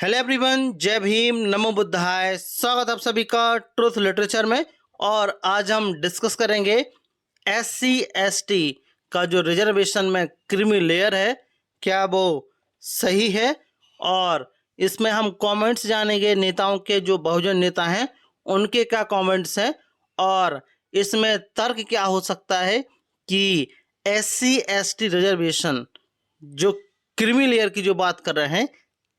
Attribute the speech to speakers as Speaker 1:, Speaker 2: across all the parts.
Speaker 1: Hello everyone, जय भीम, नमो बुद्धाय। स्वागत आप सभी का ट्रुथ लिटरेचर में। और आज हम डिस्कस करेंगे SC/ST का जो रिजर्वेशन में क्रीमी लेयर है, क्या वो सही है। और इसमें हम कमेंट्स जानेंगे नेताओं के, जो बहुजन नेता हैं उनके क्या कमेंट्स हैं, और इसमें तर्क क्या हो सकता है कि SC/ST रिजर्वेशन जो क्रीमी लेयर की जो बात कर रहे हैं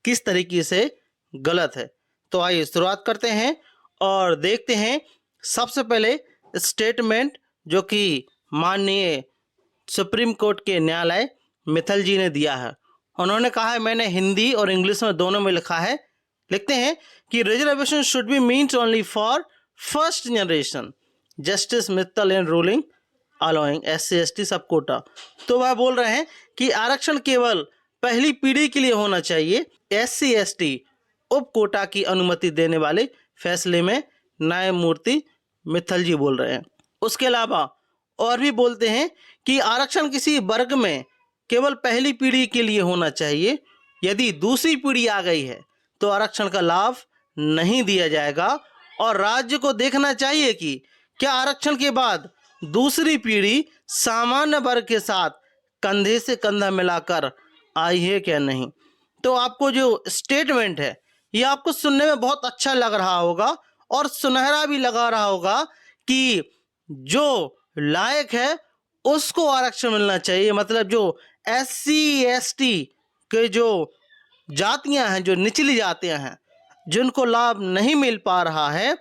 Speaker 1: किस तरीके से गलत है। तो आइए शुरुआत करते हैं और देखते हैं। सबसे पहले स्टेटमेंट जो कि माननीय सुप्रीम कोर्ट के न्यायालय मित्तल जी ने दिया है। उन्होंने कहा है, मैंने हिंदी और इंग्लिश में दोनों में लिखा है। लिखते हैं कि reservation should be means only for first generation. Justice Mittal in ruling allowing SC/ST सब कोटा। तो वह बोल रहे हैं कि आरक्षण केवल पहली पीढ़ी के लिए होना चाहिए। SC/ST उप कोटा की अनुमति देने वाले फैसले में न्यायमूर्ति मित्तल जी बोल रहे हैं। उसके अलावा और भी बोलते हैं कि आरक्षण किसी वर्ग में केवल पहली पीढ़ी के लिए होना चाहिए। यदि दूसरी पीढ़ी आ गई है तो आरक्षण का लाभ नहीं दिया जाएगा, और राज्य को देखना चाहिए कि क्या आरक्षण के बाद दूसरी पीढ़ी सामान्य वर्ग के साथ कंधे से कंधा मिलाकर आई है क्या नहीं। तो आपको जो स्टेटमेंट है ये आपको सुनने में बहुत अच्छा लग रहा होगा और सुनहरा भी लगा रहा होगा कि जो लायक है उसको आरक्षण मिलना चाहिए। मतलब जो SC/ST के जो जातियां हैं, जो निचली जातियां हैं, जिनको लाभ नहीं मिल पा रहा है,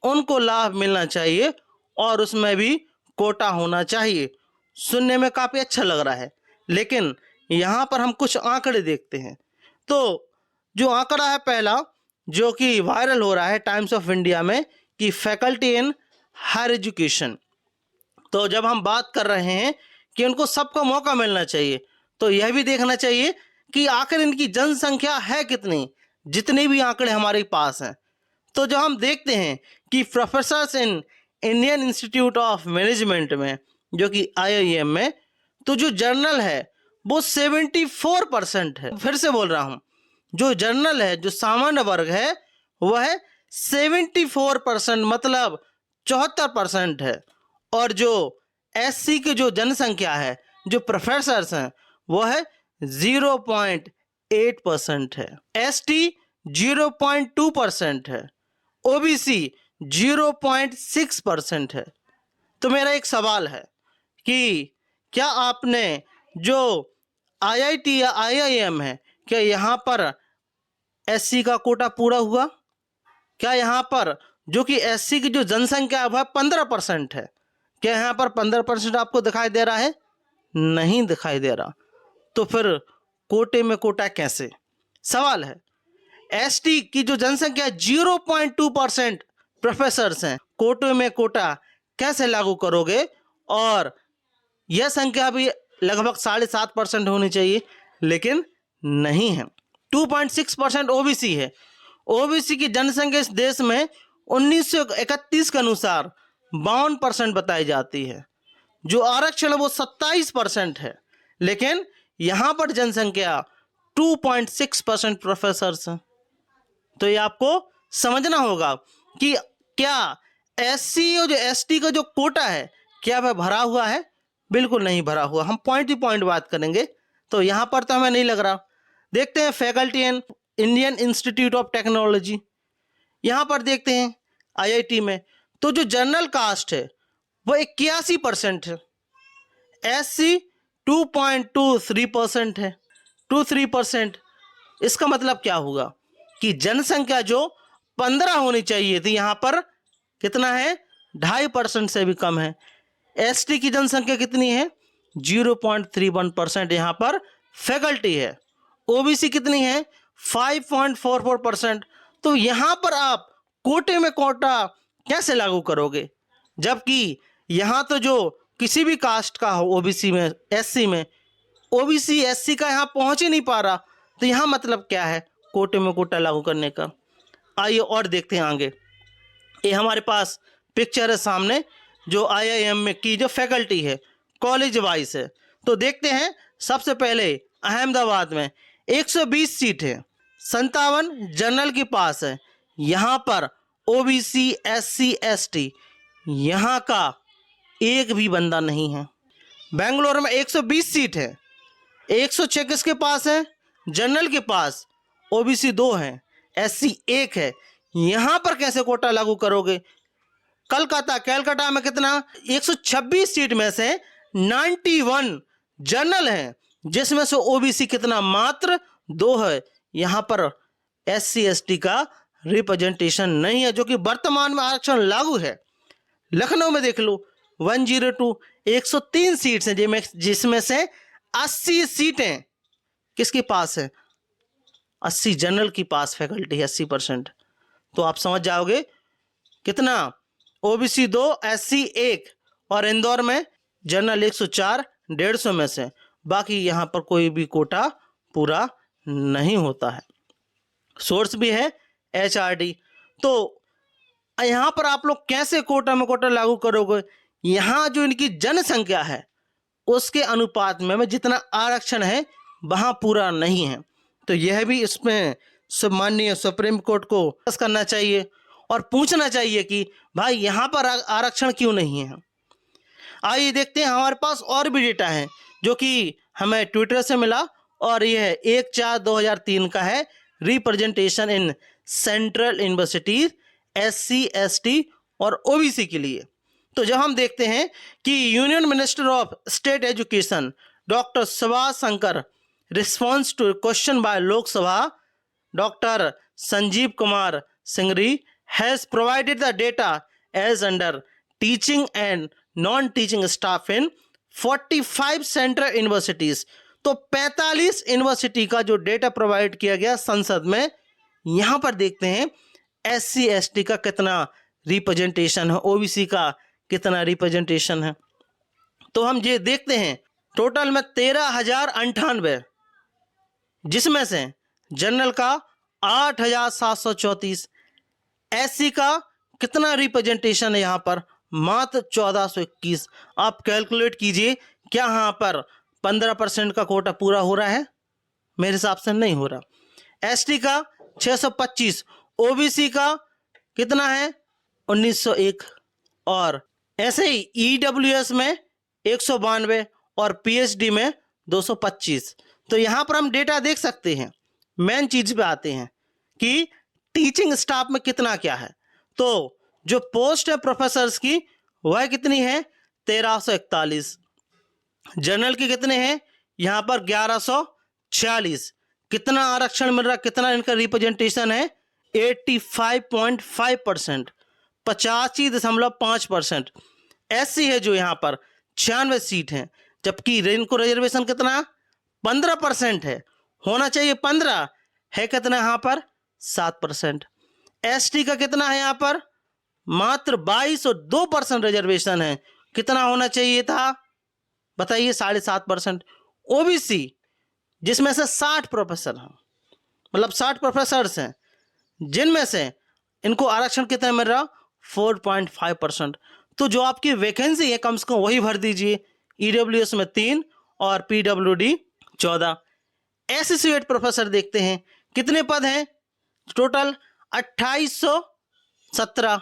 Speaker 1: उनको लाभ मिलना चाहिए और उसमें भी कोटा होना चाहिए। सुनने में काफ़ी अच्छा लग रहा है, लेकिन यहाँ पर हम कुछ आंकड़े देखते हैं। तो जो आंकड़ा है पहला, जो कि वायरल हो रहा है टाइम्स ऑफ इंडिया में, कि फैकल्टी इन हायर एजुकेशन। तो जब हम बात कर रहे हैं कि उनको सबको मौका मिलना चाहिए, तो यह भी देखना चाहिए कि आखिर इनकी जनसंख्या है कितनी, जितने भी आंकड़े हमारे पास हैं। तो जब हम देखते हैं कि professors in Indian institute of management में, जो कि IIM में, तो जो जर्नल है वो 74% है। फिर से बोल रहा हूँ, जो जर्नल है, जो सामान्य वर्ग है, वह 74%, मतलब 74% है। और जो SC की जो जनसंख्या है, जो प्रोफेसर्स हैं, वह 0.8% है। ST 0.2% है। OBC 0.6% है। तो मेरा एक सवाल है कि क्या आपने जो IIT या IIM है, क्या यहाँ पर SC का कोटा पूरा हुआ? क्या यहाँ पर जो कि SC की जो जनसंख्या है वह 15% है, क्या यहाँ पर 15% आपको दिखाई दे रहा है? नहीं दिखाई दे रहा। तो फिर कोटे में कोटा कैसे? सवाल है। ST की जो जनसंख्या 0.2% प्रोफेसर्स हैं, कोटे में कोटा कैसे लागू करोगे? और यह संख्या भी लगभग 7.5% होनी चाहिए, लेकिन नहीं है। 2.6% OBC है। OBC की जनसंख्या इस देश में 1931 के अनुसार 52% बताई जाती है। जो आरक्षण है वो 27% है, लेकिन यहाँ पर जनसंख्या 2.6% प्रोफेसर्स हैं। तो ये आपको समझना होगा कि क्या SC और जो ST का जो कोटा है, क्या वह भरा हुआ है? बिल्कुल नहीं भरा हुआ। हम पॉइंट टू पॉइंट बात करेंगे, तो यहाँ पर तो हमें नहीं लग रहा। देखते हैं faculty in Indian institute of technology, यहाँ पर देखते हैं IIT में, तो जो जनरल कास्ट है वो 81% है। SC 2.23% है। 23%। इसका मतलब क्या हुआ कि जनसंख्या जो 15 होनी चाहिए थी, यहाँ पर कितना है? 2.5% से भी कम है। ST की जनसंख्या कितनी है? 0.31% यहाँ पर फैकल्टी है। OBC कितनी है? 5.44%। तो यहाँ पर आप कोटे में कोटा कैसे लागू करोगे, जबकि यहाँ तो जो किसी भी कास्ट का हो, OBC में, SC में, OBC SC का यहाँ पहुँच ही नहीं पा रहा। तो यहाँ मतलब क्या है कोटे में कोटा लागू करने का? आइए और देखते हैं आगे। ये हमारे पास पिक्चर है सामने, जो IIM में की जो फैकल्टी है, कॉलेज वाइज है। तो देखते हैं, सबसे पहले अहमदाबाद में 120 सीट है। 57 जनरल के पास है। यहाँ पर ओबीसी, एससी, एसटी यहाँ का एक भी बंदा नहीं है। बेंगलोर में 120 सीट है, 106 किसके पास है? जनरल के पास। ओबीसी 2 है, एससी 1 है। यहाँ पर कैसे कोटा लागू करोगे? कलकत्ता में कितना? 126 सीट में से 91 जनरल है, जिसमें से ओबीसी कितना? मात्र 2 है। यहाँ पर एससी एसटी का रिप्रेजेंटेशन नहीं है, जो कि वर्तमान में आरक्षण लागू है। लखनऊ में देख लो 102, 103 सीट्स हैं, जिसमें से 80 सीटें किसके पास है? 80 जनरल के पास फैकल्टी है, 80%। तो आप समझ जाओगे कितना? ओबीसी 2, एससी 1, और इंदौर में जनरल 104, 150 में से। बाकी यहाँ पर कोई भी कोटा पूरा नहीं होता है। सोर्स भी है एचआरडी। तो यहाँ पर आप लोग कैसे कोटा में कोटा लागू करोगे? यहाँ जो इनकी जनसंख्या है उसके अनुपात में जितना आरक्षण है वहाँ पूरा नहीं है। तो यह भी इसमें माननीय सुप्रीम कोर्ट को करना चाहिए और पूछना चाहिए कि भाई यहाँ पर आरक्षण क्यों नहीं है। आइए देखते हैं, हमारे पास और भी डेटा है जो कि हमें ट्विटर से मिला, और यह 1/4/2003 का है। Representation in central universities SC, ST और ओबीसी के लिए। तो जब हम देखते हैं कि union minister of state education doctor Subhash Shankar response to question by Lok Sabha doctor Sanjeev Kumar Singari has provided the data as under teaching and non teaching staff in 45 central universities. तो 45 यूनिवर्सिटी का जो डेटा प्रोवाइड किया गया संसद में। यहाँ पर देखते हैं एससी एसटी का कितना रिप्रेजेंटेशन है, ओबीसी का कितना रिप्रेजेंटेशन है। तो हम ये देखते हैं टोटल में 13,098, जिसमें से जनरल का 8,734, एससी का कितना रिप्रेजेंटेशन है यहाँ पर? मात्र 1421। आप कैलकुलेट कीजिए, क्या यहाँ पर 15% का कोटा पूरा हो रहा है? मेरे हिसाब से नहीं हो रहा। एसटी का 625, ओबीसी का कितना है? 1901, और ऐसे ही ईडब्ल्यूएस में 192 और पीएचडी में 225। तो यहाँ पर हम डेटा देख सकते हैं। मेन चीज पे आते हैं कि टीचिंग स्टाफ में कितना क्या है। तो जो पोस्ट है प्रोफेसर्स की वह कितनी है? 1341। जनरल के कितने हैं? यहाँ पर 1146। कितना आरक्षण मिल रहा, कितना इनका रिप्रेजेंटेशन है? 85.5%, 85.5%। एससी है जो यहाँ पर 96 सीट है, जबकि इनको रिजर्वेशन कितना? 15% है। होना चाहिए 15, है कितना यहाँ पर? 7%। एसटी का कितना है यहाँ पर? मात्र 22 और 2% रिजर्वेशन है। कितना होना चाहिए था? बताइए, 7.5%। ओबीसी जिसमें से 60 प्रोफेसर हैं, मतलब 60 प्रोफेसर्स हैं, जिनमें से इनको आरक्षण कितना मिल रहा? 4.5%। तो जो आपकी वैकेंसी है कम से कम वही भर दीजिए। ईडब्ल्यूएस में 3 और पीडब्ल्यूडी 14। एसोसिएट प्रोफेसर देखते हैं कितने पद हैं? टोटल 2817।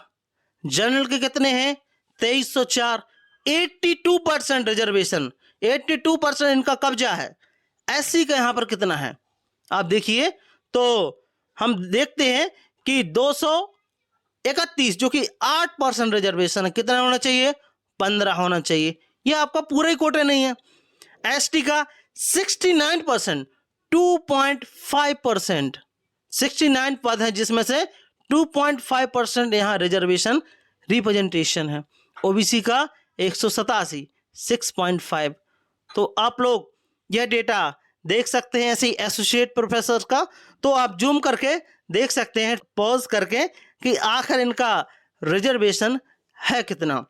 Speaker 1: जनरल के कितने हैं? 2304। 82% रिजर्वेशन, 82% इनका कब्जा है। एससी का यहाँ पर कितना है आप देखिए। तो हम देखते हैं कि 231, जो कि 8% रिजर्वेशन है। कितना होना चाहिए? 15 होना चाहिए। यह आपका पूरा ही कोटा नहीं है। एसटी का 69%, 2.5%, 69 पद है, जिसमें से 2.5% यहाँ रिजर्वेशन रिप्रेजेंटेशन है। ओबीसी का 187, 6.5। तो आप लोग यह डेटा देख सकते हैं ऐसे एसोसिएट प्रोफेसर का। तो आप जूम करके देख सकते हैं, पॉज करके, कि आखिर इनका रिजर्वेशन है कितना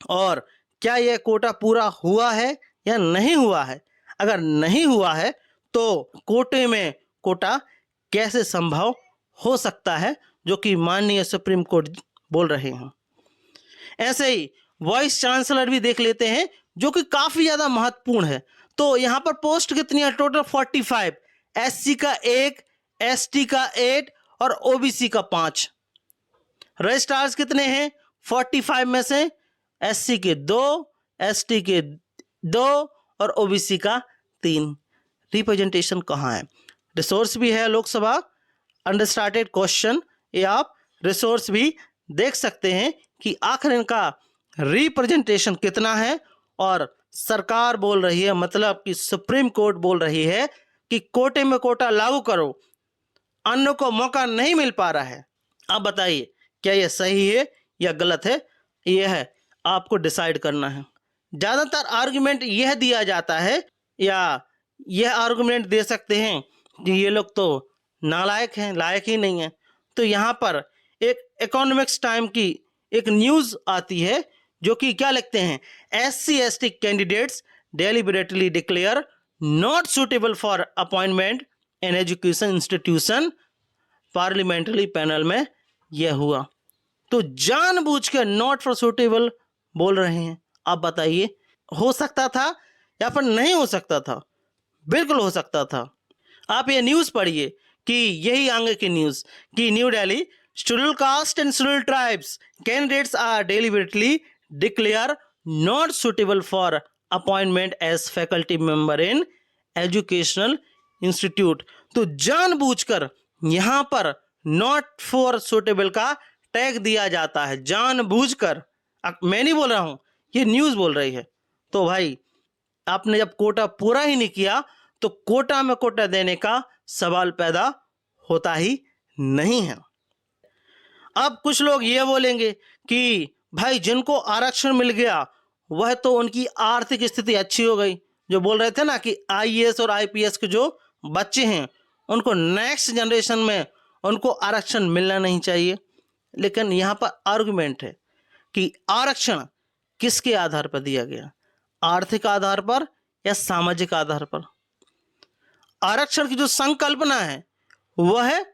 Speaker 1: और क्या यह कोटा पूरा हुआ है या नहीं हुआ है। अगर नहीं हुआ है तो कोटे में कोटा कैसे संभव हो सकता है, जो कि माननीय सुप्रीम कोर्ट बोल रहे हैं। ऐसे ही वाइस चांसलर भी देख लेते हैं, जो कि काफी ज्यादा महत्वपूर्ण है। तो यहाँ पर पोस्ट कितनी है? टोटल 45। एससी का 1, एसटी का 8 और ओबीसी का 5। रजिस्ट्रार्स कितने हैं? 45 में से एससी के 2, एसटी के 2 और ओबीसी का 3। रिप्रेजेंटेशन कहाँ है? रिसोर्स भी है लोकसभा अंडरस्टार्टेड क्वेश्चन, ये आप रिसोर्स भी देख सकते हैं कि आखिर इनका रिप्रेजेंटेशन कितना है। और सरकार बोल रही है, मतलब कि सुप्रीम कोर्ट बोल रही है कि कोटे में कोटा लागू करो, अन्य को मौका नहीं मिल पा रहा है। आप बताइए क्या यह सही है या गलत है? यह है आपको डिसाइड करना है। ज़्यादातर आर्गुमेंट यह दिया जाता है या यह आर्गुमेंट दे सकते हैं कि ये लोग तो नालायक हैं, लायक ही नहीं है। तो यहाँ पर एक इकोनॉमिक्स टाइम की एक न्यूज़ आती है जो कि क्या लिखते हैं, SC/ST candidates deliberately declare not suitable for appointment in education institution. Parliamentary panel में यह हुआ। तो जानबूझकर नॉट फॉर सुटेबल बोल रहे हैं। आप बताइए हो सकता था या फिर नहीं हो सकता था? बिल्कुल हो सकता था। आप ये न्यूज़ पढ़िए कि यही आगे की न्यूज़ कि new Delhi schedule caste and schedule tribes candidates are deliberately declare not suitable for appointment as faculty member in educational institute. तो जानबूझकर यहाँ पर नॉट फॉर सुटेबल का टैग दिया जाता है, जानबूझकर। मैं नहीं बोल रहा हूँ, ये न्यूज़ बोल रही है। तो भाई आपने जब कोटा पूरा ही नहीं किया तो कोटा में कोटा देने का सवाल पैदा होता ही नहीं है। अब कुछ लोग ये बोलेंगे कि भाई जिनको आरक्षण मिल गया वह तो उनकी आर्थिक स्थिति अच्छी हो गई। जो बोल रहे थे ना कि आईएएस और आईपीएस के जो बच्चे हैं उनको नेक्स्ट जनरेशन में उनको आरक्षण मिलना नहीं चाहिए। लेकिन यहाँ पर आर्गुमेंट है कि आरक्षण किसके आधार पर दिया गया, आर्थिक आधार पर या सामाजिक आधार पर? आरक्षण की जो संकल्पना है वह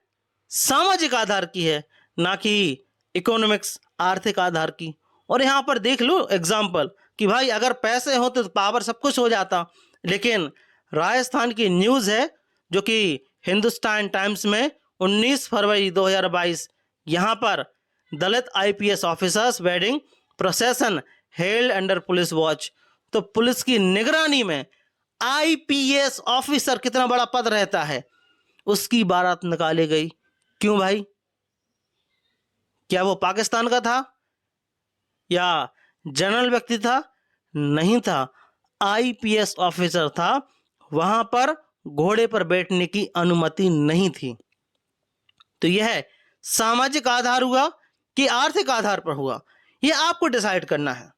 Speaker 1: सामाजिक आधार की है, ना कि इकोनॉमिक्स आर्थिक आधार की। और यहाँ पर देख लो एग्जाम्पल कि भाई अगर पैसे होते तो पावर सब कुछ हो जाता। लेकिन राजस्थान की न्यूज़ है जो कि हिंदुस्तान टाइम्स में 19 फरवरी 2022, यहाँ पर Dalit IPS officers wedding procession held under police watch. तो पुलिस की निगरानी में आईपीएस ऑफिसर, कितना बड़ा पद रहता है, उसकी बारात निकाली गई। क्यों भाई? क्या वो पाकिस्तान का था या जनरल व्यक्ति था? नहीं था, आईपीएस ऑफिसर था। वहां पर घोड़े पर बैठने की अनुमति नहीं थी। तो यह सामाजिक आधार हुआ कि आर्थिक आधार पर हुआ, यह आपको डिसाइड करना है।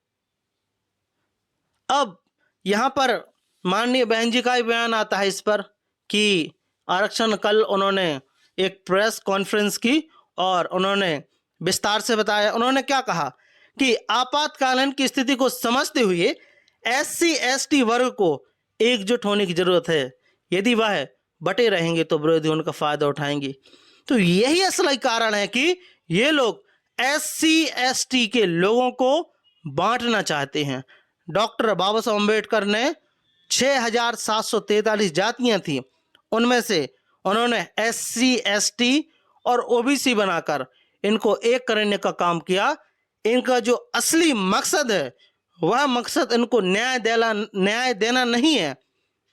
Speaker 1: अब यहां पर माननीय बहन जी का भी बयान आता है इस पर कि आरक्षण, कल उन्होंने एक प्रेस कॉन्फ्रेंस की और उन्होंने विस्तार से बताया। उन्होंने क्या कहा कि आपातकालीन की स्थिति को समझते हुए SC/ST वर्ग को एकजुट होने की जरूरत है। यदि वह बटे रहेंगे तो विरोधी उनका फायदा उठाएंगे। तो यही असली कारण है कि ये लोग SC/ST के लोगों को बांटना चाहते हैं। डॉक्टर बाबा साहब अम्बेडकर ने 6,743 जातियां थी, उनमें से उन्होंने SC/ST और OBC बनाकर इनको एक करने का काम किया। इनका जो असली मकसद है वह मकसद इनको न्याय देना नहीं है।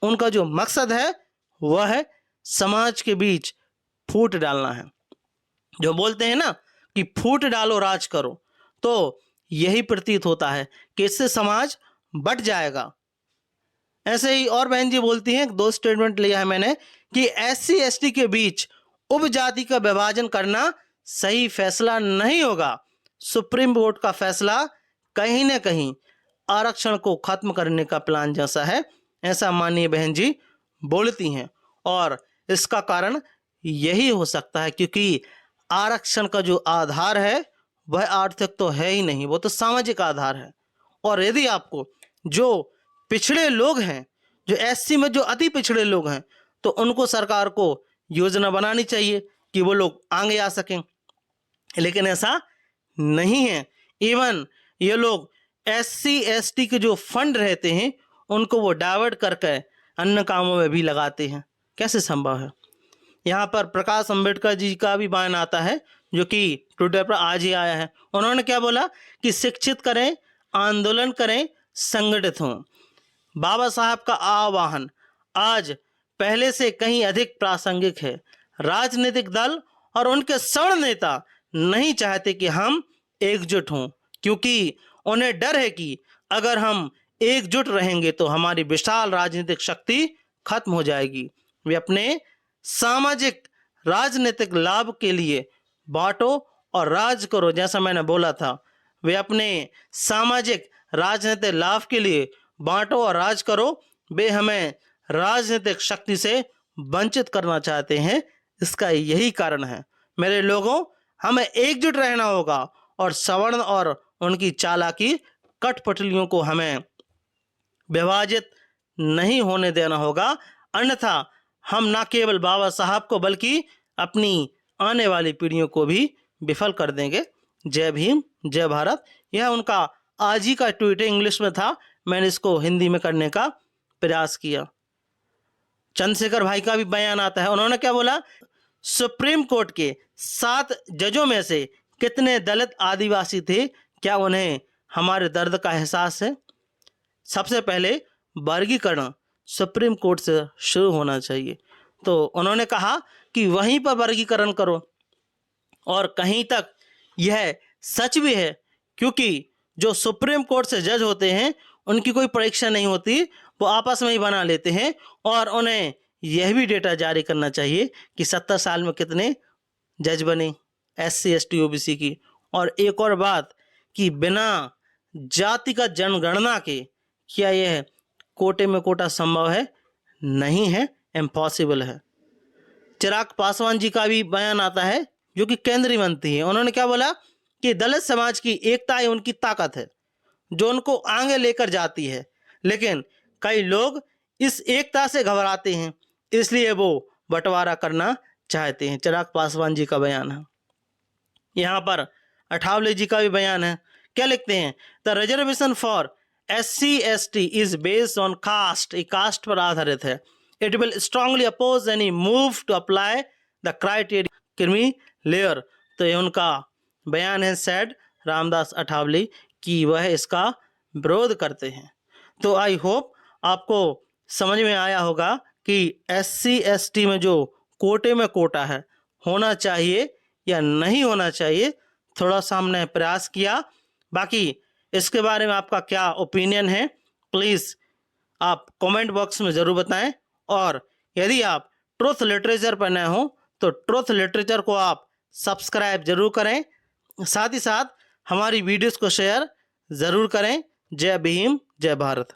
Speaker 1: उनका जो मकसद है वह है समाज के बीच फूट डालना है। जो बोलते हैं ना कि फूट डालो राज करो, तो यही प्रतीत होता है कि इससे समाज बट जाएगा। ऐसे ही और बहन जी बोलती हैं, 2 स्टेटमेंट लिया है मैंने कि SC/ST के बीच उपजाति का विभाजन करना सही फैसला नहीं होगा। सुप्रीम कोर्ट का फैसला कहीं न कहीं आरक्षण को खत्म करने का प्लान जैसा है, ऐसा माननीय बहन जी बोलती हैं। और इसका कारण यही हो सकता है क्योंकि आरक्षण का जो आधार है वह आर्थिक तो है ही नहीं, वो तो सामाजिक आधार है। और यदि आपको जो पिछड़े लोग हैं, जो SC में जो अति पिछड़े लोग हैं, तो उनको सरकार को योजना बनानी चाहिए कि वो लोग आगे आ सकें। लेकिन ऐसा नहीं है। इवन ये लोग SC/ST के जो फंड रहते हैं उनको वो डाइवर्ट करके अन्य कामों में भी लगाते हैं। कैसे संभव है? यहाँ पर प्रकाश अंबेडकर जी का भी बयान आता है जो कि ट्विटर पर आज ही आया है। उन्होंने क्या बोला कि शिक्षित करें, आंदोलन करें, संगठित हों। बाबा साहब का आह्वान आज पहले से कहीं अधिक प्रासंगिक है। राजनीतिक दल और उनके सवर्ण नेता नहीं चाहते कि हम एकजुट हों, क्योंकि उन्हें डर है कि अगर हम एकजुट रहेंगे तो हमारी विशाल राजनीतिक शक्ति खत्म हो जाएगी। वे अपने सामाजिक राजनीतिक लाभ के लिए बांटो और राज करो, जैसा मैंने बोला था, वे अपने सामाजिक राजनीतिक लाभ के लिए बांटो और राज करो। वे हमें राजनीतिक शक्ति से वंचित करना चाहते हैं। इसका यही कारण है मेरे लोगों, हमें एकजुट रहना होगा और सवर्ण और उनकी चालाकी कठपुतलियों को हमें विभाजित नहीं होने देना होगा, अन्यथा हम न केवल बाबा साहब को बल्कि अपनी आने वाली पीढ़ियों को भी विफल कर देंगे। जय भीम, जय भारत। यह उनका आज ही का ट्वीट इंग्लिश में था, मैंने इसको हिंदी में करने का प्रयास किया। चंद्रशेखर भाई का भी बयान आता है। उन्होंने क्या बोला, सुप्रीम कोर्ट के 7 जजों में से कितने दलित आदिवासी थे, क्या उन्हें हमारे दर्द का एहसास है? सबसे पहले वर्गीकरण सुप्रीम कोर्ट से शुरू होना चाहिए। तो उन्होंने कहा कि वहीं पर वर्गीकरण करो, और कहीं तक यह सच भी है, क्योंकि जो सुप्रीम कोर्ट से जज होते हैं उनकी कोई परीक्षा नहीं होती, वो आपस में ही बना लेते हैं। और उन्हें यह भी डेटा जारी करना चाहिए कि 70 साल में कितने जज बने SC ST OBC की। और एक और बात कि बिना जातिगत जनगणना के क्या यह कोटे में कोटा संभव है? नहीं है, इम्पॉसिबल है। चिराग पासवान जी का भी बयान आता है जो कि केंद्रीय मंत्री है। उन्होंने क्या बोला कि दलित समाज की एकता ही उनकी ताकत है जो उनको आगे लेकर जाती है, लेकिन कई लोग इस एकता से घबराते हैं, इसलिए वो बंटवारा करना चाहते हैं। चिराग पासवान जी का बयान है। यहाँ पर अठावले जी का भी बयान है। क्या लिखते हैं? The reservation for SC ST is based on caste, ये कास्ट पर आधारित है। It will strongly oppose any move to apply the criteria creamy layer. तो ये उनका बयान है, सैड रामदास अठावले, कि वह इसका विरोध करते हैं। तो आई होप आपको समझ में आया होगा कि SC ST में जो कोटे में कोटा है होना चाहिए या नहीं होना चाहिए। थोड़ा सा हमने प्रयास किया, बाकी इसके बारे में आपका क्या ओपिनियन है प्लीज़ आप कमेंट बॉक्स में ज़रूर बताएं। और यदि आप ट्रुथ लिटरेचर पर नए हो तो ट्रुथ लिटरेचर को आप सब्सक्राइब जरूर करें, साथ ही साथ हमारी वीडियोस को शेयर ज़रूर करें। जय भीम, जय भारत।